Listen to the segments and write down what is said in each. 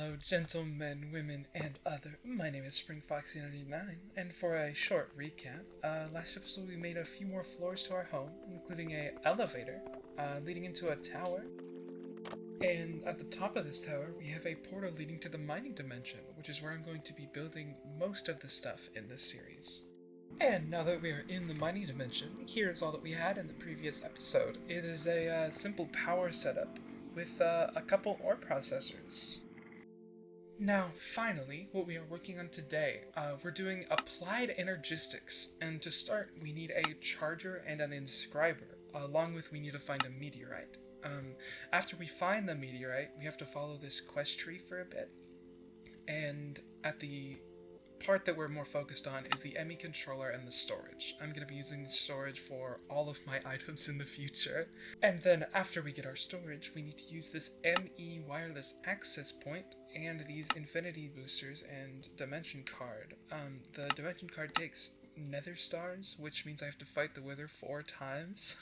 Hello, gentlemen, women, and other. My name is SpringFox99, and for a short recap, last episode we made a few more floors to our home, including a elevator leading into a tower. And at the top of this tower, we have a portal leading to the mining dimension, which is where I'm going to be building most of the stuff in this series. And now that we are in the mining dimension, here's all that we had in the previous episode. It is a simple power setup with a couple ore processors. Now, finally, what we are working on today, we're doing applied energistics, and to start, we need a charger and an inscriber, along with we need to find a meteorite. After we find the meteorite, we have to follow this quest tree for a bit, and at the part that we're more focused on is the ME controller and the storage. I'm going to be using the storage for all of my items in the future. And then after we get our storage, we need to use this ME wireless access point and these infinity boosters and dimension card. The dimension card takes Nether stars, which means I have to fight the Wither 4 times.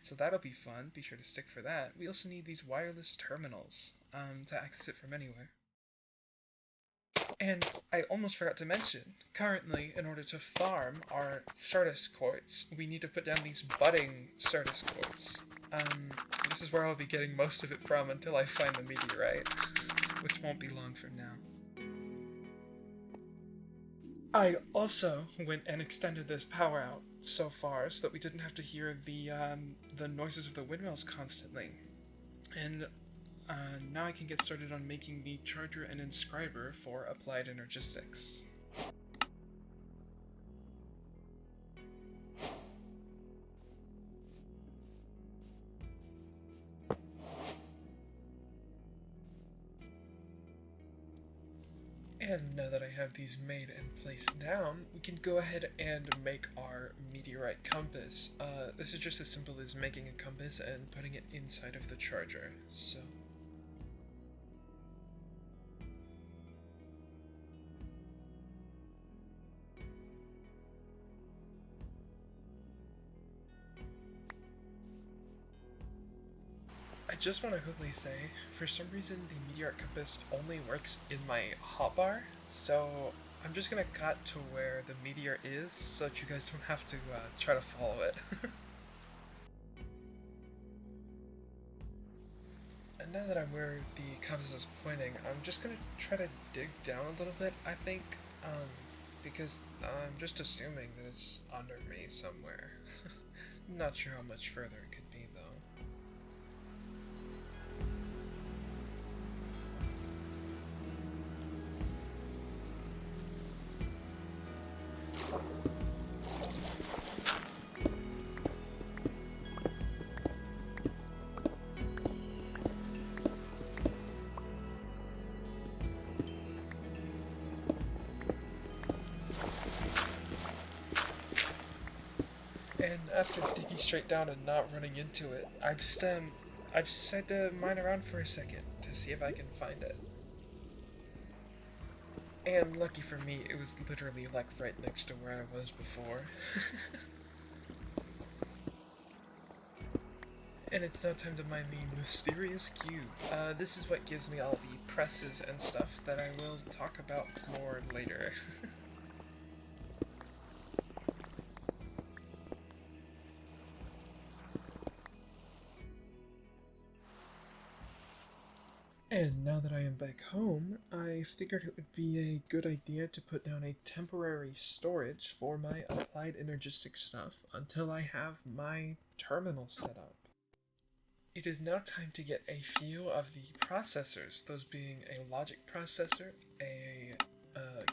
So that'll be fun. Be sure to stick for that. We also need these wireless terminals to access it from anywhere. And I almost forgot to mention, currently, in order to farm our Stardust quartz, we need to put down these budding Stardust quartz. This is where I'll be getting most of it from until I find the meteorite, which won't be long from now. I also went and extended this power out so far so that we didn't have to hear the noises of the windmills constantly. And now I can get started on making the charger and inscriber for applied energistics. And now that I have these made and placed down, we can go ahead and make our meteorite compass. This is just as simple as making a compass and putting it inside of the charger, so... I just want to quickly say, for some reason the meteor compass only works in my hotbar, so I'm just gonna cut to where the meteor is so that you guys don't have to try to follow it. And now that I'm where the compass is pointing, I'm just gonna try to dig down a little bit, I think, because I'm just assuming that it's under me somewhere. I'm not sure how much further it could be, though. And after digging straight down and not running into it, I just decided to mine around for a second to see if I can find it. And lucky for me, it was literally like right next to where I was before. And it's now time to mine the mysterious cube. This is what gives me all the presses and stuff that I will talk about more later. And now that I am back home, I figured it would be a good idea to put down a temporary storage for my applied energistic stuff until I have my terminal set up. It is now time to get a few of the processors, those being a logic processor, a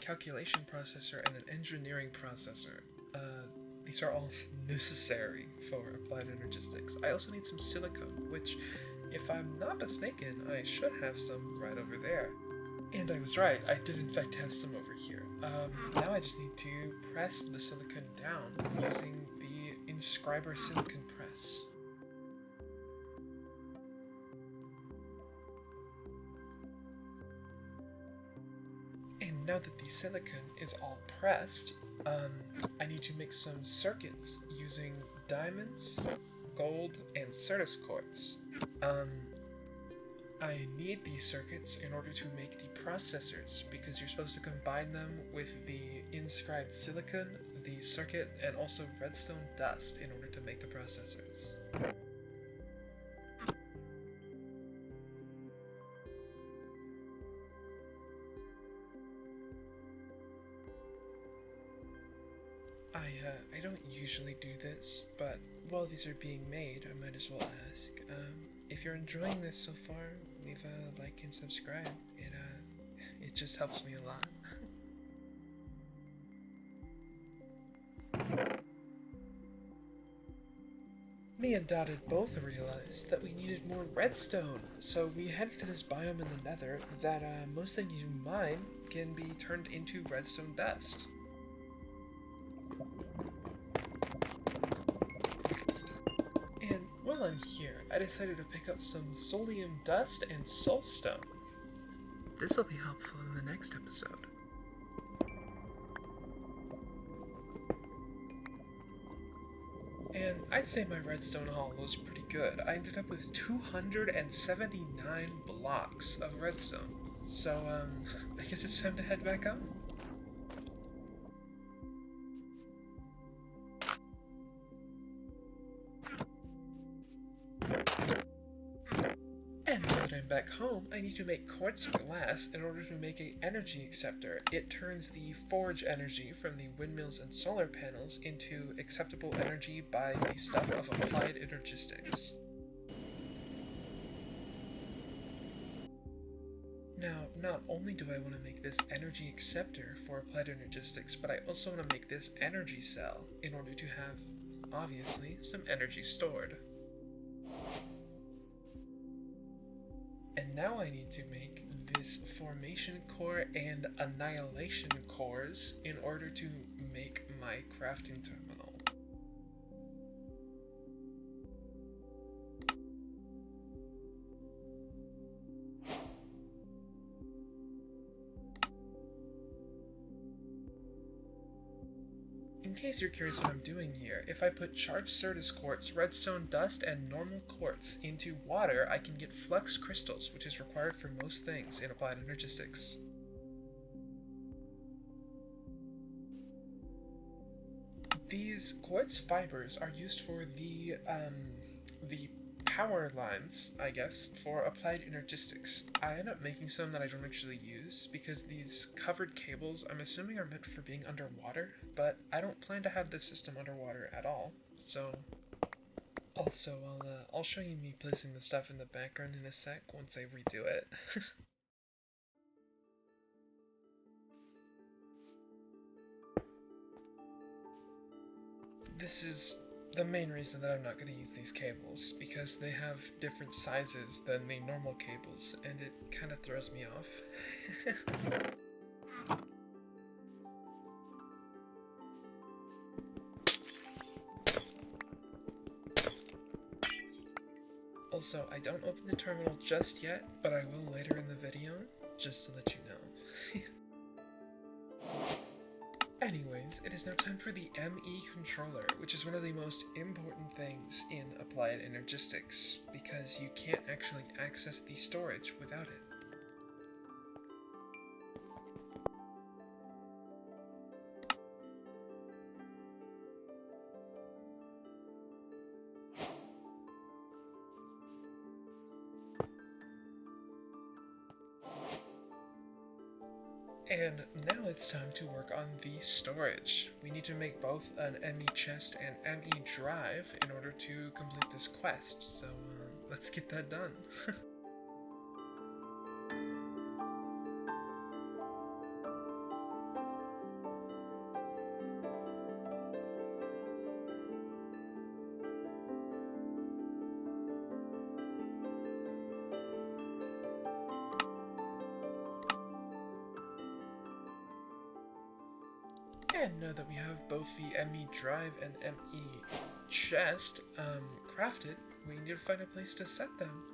calculation processor, and an engineering processor. These are all necessary for applied energistics. I also need some silicone, which, if I'm not mistaken, I should have some right over there. And I was right, I did in fact have some over here. Now I just need to press the silicon down using the inscriber silicon press. And now that the silicon is all pressed, I need to make some circuits using diamonds, gold, and Certus quartz. I need these circuits in order to make the processors, because you're supposed to combine them with the inscribed silicon, the circuit, and also redstone dust in order to make the processors. I don't usually do this, but while these are being made, I might as well ask. If you're enjoying this so far, leave a like and subscribe. It just helps me a lot. Me and Dotted both realized that we needed more redstone, so we headed to this biome in the Nether that most things you mine can be turned into redstone dust. And while I'm here, I decided to pick up some solium dust and soulstone. This will be helpful in the next episode. And I'd say my redstone haul was pretty good. I ended up with 279 blocks of redstone. So, I guess it's time to head back up. And now that I'm back home, I need to make quartz glass in order to make an energy acceptor. It turns the forge energy from the windmills and solar panels into acceptable energy by the stuff of applied energistics. Now, not only do I want to make this energy acceptor for applied energistics, but I also want to make this energy cell in order to have, obviously, some energy stored. And now I need to make this formation core and annihilation cores in order to make my crafting terminal. In case you're curious what I'm doing here, if I put charged Certus quartz, redstone dust, and normal quartz into water, I can get flux crystals, which is required for most things in applied energistics. These quartz fibers are used for the power lines, I guess, for applied energistics. I end up making some that I don't actually use because these covered cables, I'm assuming, are meant for being underwater, but I don't plan to have this system underwater at all. So, also, I'll show you me placing the stuff in the background in a sec once I redo it. This is the main reason that I'm not going to use these cables, because they have different sizes than the normal cables, and it kind of throws me off. Also, I don't open the terminal just yet, but I will later in the video, just to let you know. Anyways, it is now time for the ME controller, which is one of the most important things in applied energistics, because you can't actually access the storage without it. And now it's time to work on the storage. We need to make both an ME chest and ME drive in order to complete this quest, so let's get that done. And now that we have both the ME drive and ME chest crafted, we need to find a place to set them.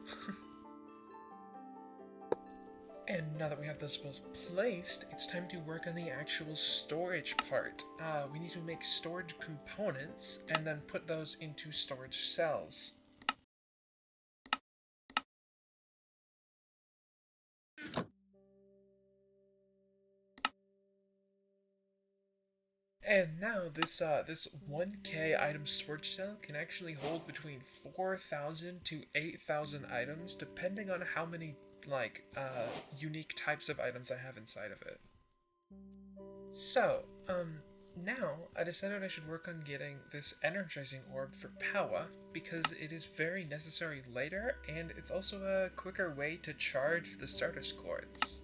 And now that we have those both placed, it's time to work on the actual storage part. We need to make storage components and then put those into storage cells. And now this 1K item storage cell can actually hold between 4,000 to 8,000 items, depending on how many unique types of items I have inside of it. So, now I decided I should work on getting this energizing orb for power because it is very necessary later, and it's also a quicker way to charge the Stardust quartz.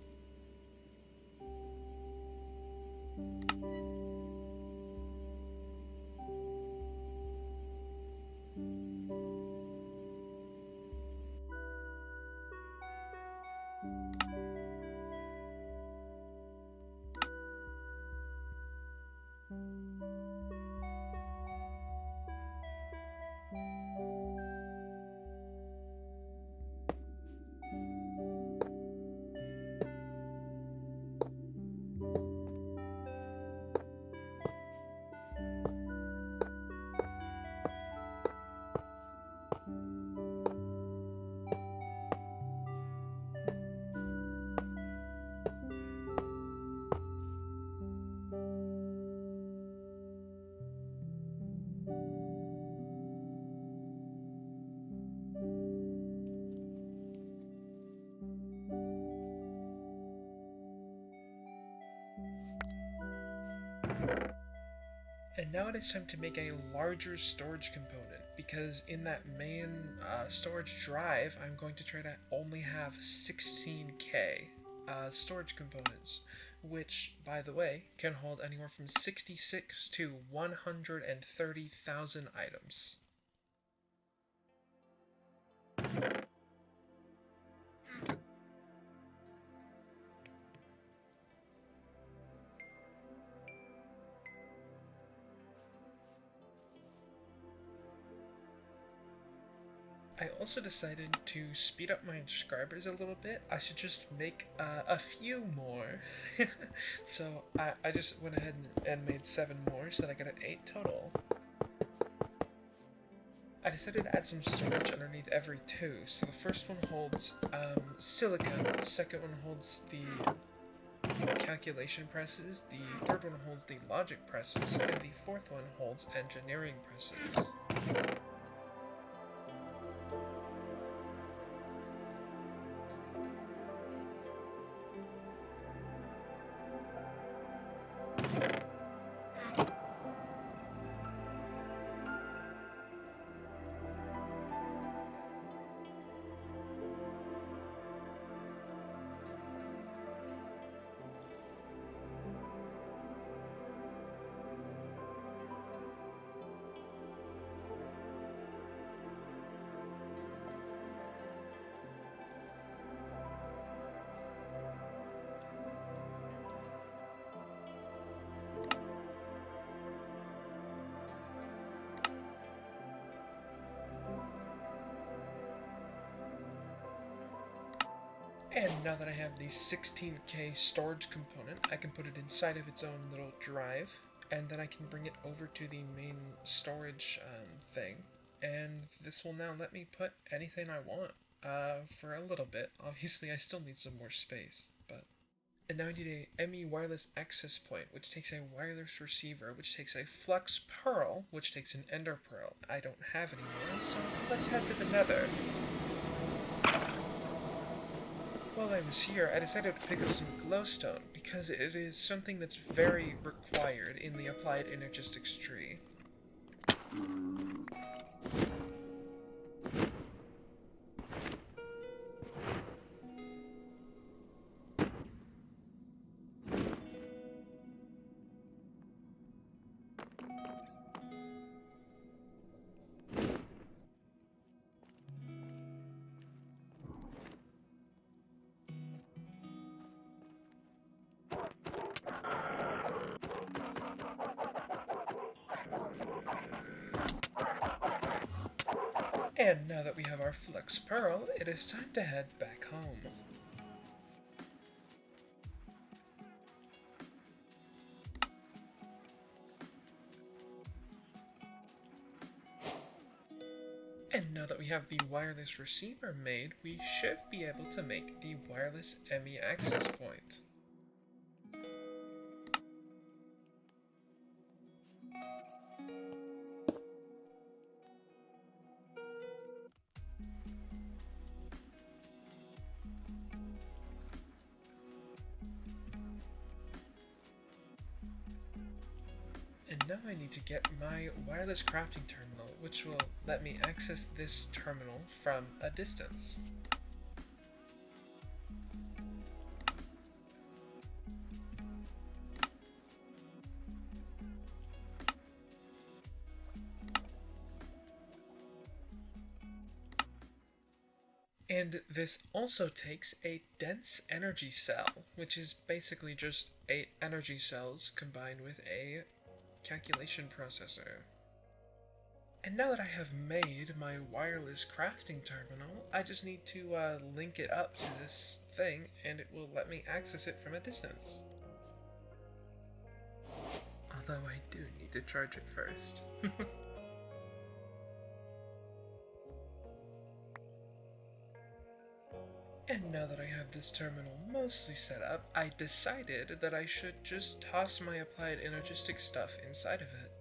And now it is time to make a larger storage component, because in that main storage drive, I'm going to try to only have 16K storage components, which, by the way, can hold anywhere from 66 to 130,000 items. I also decided to speed up my subscribers a little bit. I should just make a few more. So I just went ahead and made 7 more, so that I got an 8 total. I decided to add some storage underneath every 2. So the first one holds silicon, the second one holds the calculation presses, the third one holds the logic presses, and the fourth one holds engineering presses. And now that I have the 16K storage component, I can put it inside of its own little drive, and then I can bring it over to the main storage thing, and this will now let me put anything I want for a little bit. Obviously, I still need some more space, but... And now I need a ME wireless access point, which takes a wireless receiver, which takes a flux pearl, which takes an ender pearl. I don't have any more, so let's head to the Nether. While I was here, I decided to pick up some glowstone, because it is something that's very required in the applied Energistics tree. And now that we have our Flux Pearl, it is time to head back home. And now that we have the wireless receiver made, we should be able to make the wireless ME access point. now I need to get my wireless crafting terminal, which will let me access this terminal from a distance. And this also takes a dense energy cell, which is basically just 8 energy cells combined with a calculation processor. And now that I have made my wireless crafting terminal, I just need to link it up to this thing and it will let me access it from a distance. Although I do need to charge it first. And now that I have this terminal mostly set up, I decided that I should just toss my applied Energistics stuff inside of it.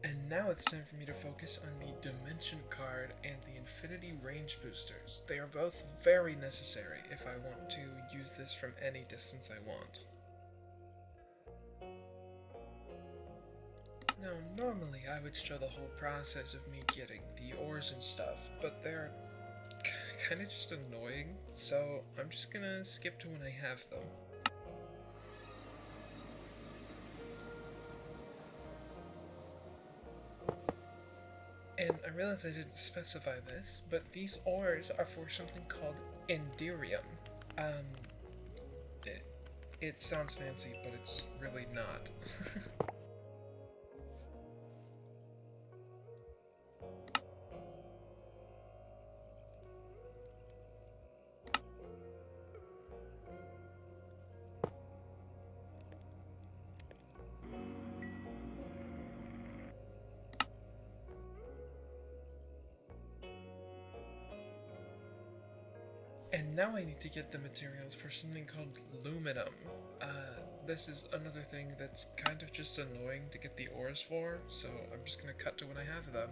And now it's time for me to focus on the Dimension card and the Infinity Range boosters. They are both very necessary if I want to use this from any distance I want. Now, normally I would show the whole process of me getting the ores and stuff, but they're kinda just annoying, so I'm just gonna skip to when I have them. And I realize I didn't specify this, but these ores are for something called Enderium. It sounds fancy, but it's really not. And now I need to get the materials for something called aluminum. This is another thing that's kind of just annoying to get the ores for, so I'm just gonna cut to when I have them.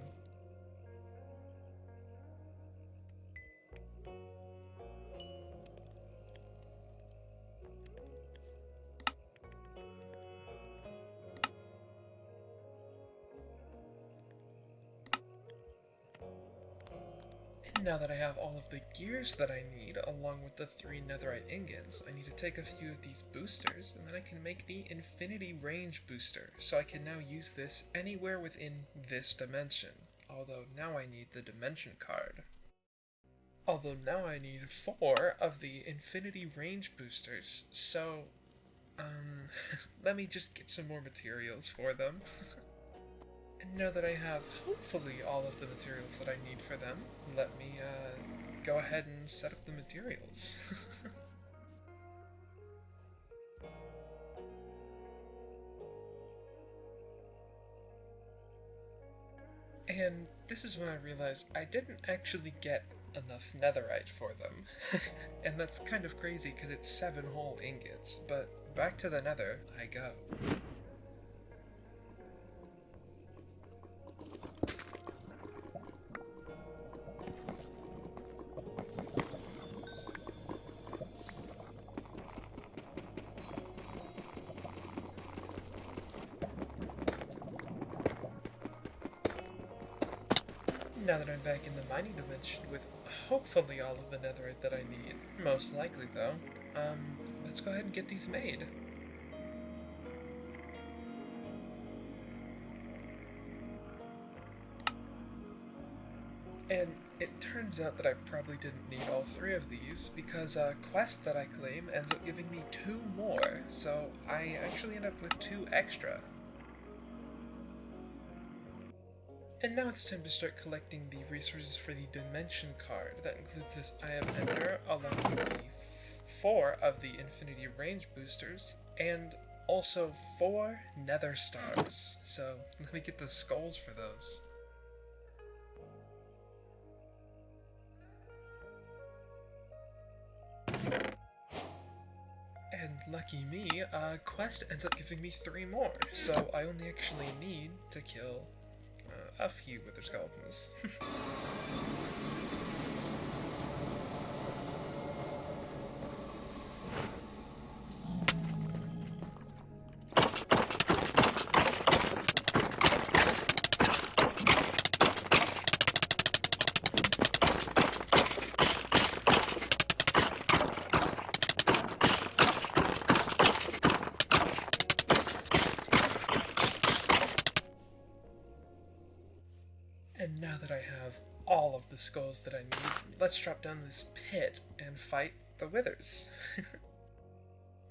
Now that I have all of the gears that I need, along with the 3 netherite ingots, I need to take a few of these boosters, and then I can make the Infinity Range booster, so I can now use this anywhere within this dimension, although now I need the Dimension card. Although now I need 4 of the Infinity Range boosters, so, let me just get some more materials for them. And now that I have, hopefully, all of the materials that I need for them, let me, go ahead and set up the materials. And this is when I realized I didn't actually get enough netherite for them. And that's kind of crazy because it's 7 whole ingots, but back to the nether I go. Now that I'm back in the mining dimension with hopefully all of the netherite that I need, most likely though, let's go ahead and get these made. And it turns out that I probably didn't need all 3 of these, because a quest that I claim ends up giving me 2 more, so I actually end up with 2 extra. And now it's time to start collecting the resources for the Dimension card. That includes this Eye of Ender, along with the 4 of the Infinity Range boosters, and also 4 Nether stars. So let me get the skulls for those. lucky me, quest ends up giving me 3 more, so I only actually need to kill a few wither skeletons. And now that I have all of the skulls that I need, let's drop down this pit and fight the withers.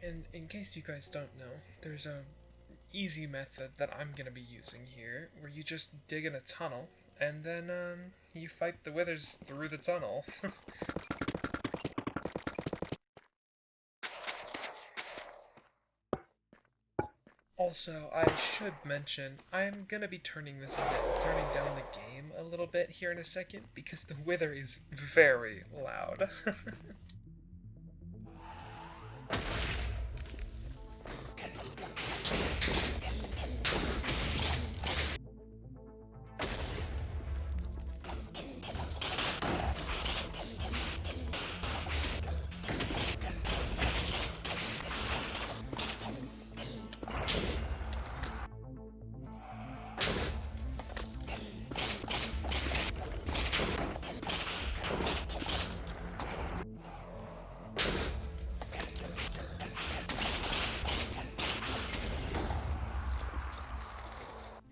And in case you guys don't know, there's a easy method that I'm gonna be using here, where you just dig in a tunnel, and then you fight the withers through the tunnel. Also, I should mention, I'm gonna be turning down the game a little bit here in a second, because the wither is very loud.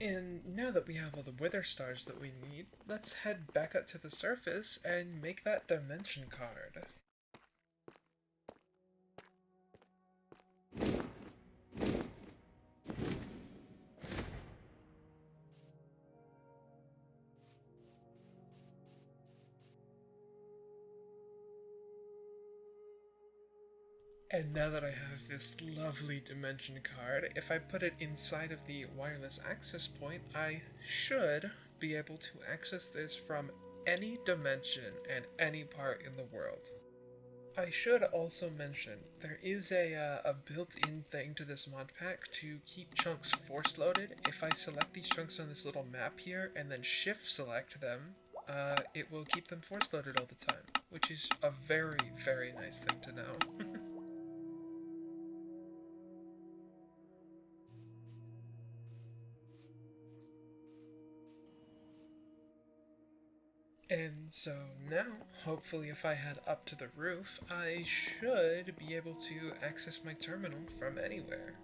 And now that we have all the wither stars that we need, let's head back up to the surface and make that dimension card. And now that I have this lovely dimension card, if I put it inside of the wireless access point, I should be able to access this from any dimension and any part in the world. I should also mention, there is a built-in thing to this mod pack to keep chunks force loaded. If I select these chunks on this little map here and then shift select them, it will keep them force loaded all the time, which is a very, very nice thing to know. And so now, hopefully if I head up to the roof, I should be able to access my terminal from anywhere.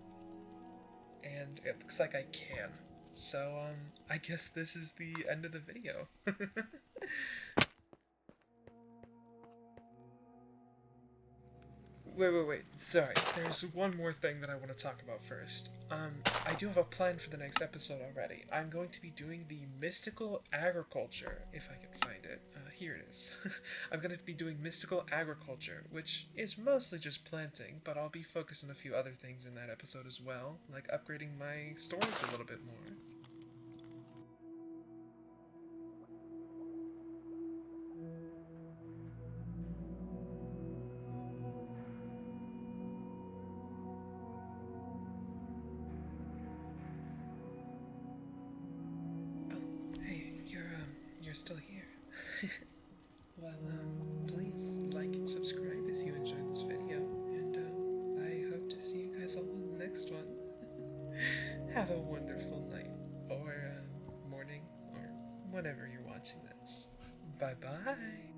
And it looks like I can. So, I guess this is the end of the video. Wait. Sorry. There's one more thing that I want to talk about first. I do have a plan for the next episode already. I'm going to be doing the mystical agriculture, if I can find it. Here it is. I'm going to be doing mystical agriculture, which is mostly just planting, but I'll be focused on a few other things in that episode as well, like upgrading my storage a little bit more. Oh, hey, you're still here. Well, please like and subscribe if you enjoyed this video, and I hope to see you guys all in the next one. Have a wonderful night, or morning, or whenever you're watching this. Bye bye!